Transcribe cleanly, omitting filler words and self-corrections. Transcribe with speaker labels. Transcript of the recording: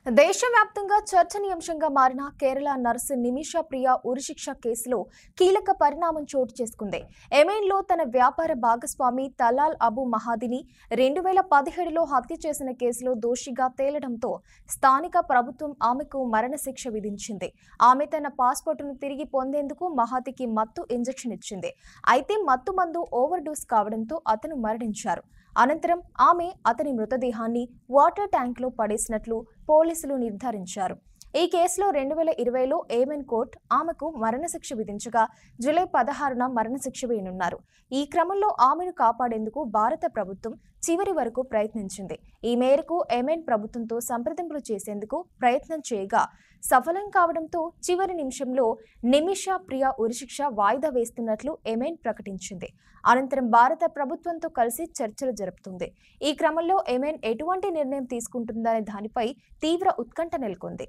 Speaker 1: దేశవ్యాప్తంగా చర్చనీయాంశంగా మారిన కేరళ నర్సు నిమిషా ప్రియ ఉరిశిక్ష కేసులో కీలక పరిణామం చోటు చేసుకుంది. యెమెన్లో తన వ్యాపార భాగస్వామి తలాల్ అబు మహాదిని 2017లో హత్య చేసిన కేసులో దోషిగా తేలడంతో స్థానిక ప్రభుత్వం ఆమెకు మరణశిక్ష విధించింది. ఆమె తన పాస్పోర్టును తిరిగి పొందేందుకు మహాదికి మత్తు ఇంజెక్షన్ ఇచ్చింది. అయితే మత్తు మందు ఓవర్ డోస్ కావడంతో అతను మరణించారు. అనంతరం ఆమె అతని మృతదేహాన్ని వాటర్ ట్యాంక్లో పడేసినట్లు పోలీసులు నిర్ధారించారు. ఈ కేసులో 2020లో యెమెన్ కోర్టు ఆమెకు మరణశిక్ష విధించగా జూలై 16న మరణశిక్ష వేయనున్నారు. ఈ క్రమంలో ఆమెను కాపాడేందుకు భారత ప్రభుత్వం చివరి వరకు ప్రయత్నించింది. ఈ మేరకు యెమెన్ ప్రభుత్వంతో సంప్రదింపులు చేసేందుకు ప్రయత్నం చేయగా సఫలం కావడంతో చివరి నిమిషంలో నిమిషా ప్రియ ఉరిశిక్ష వాయిదా వేస్తున్నట్లు యెమెన్ ప్రకటించింది. అనంతరం భారత ప్రభుత్వంతో కలిసి చర్చలు జరుపుతుంది. ఈ క్రమంలో యెమెన్ ఎటువంటి నిర్ణయం తీసుకుంటుందనే దానిపై తీవ్ర ఉత్కంఠ నెలకొంది.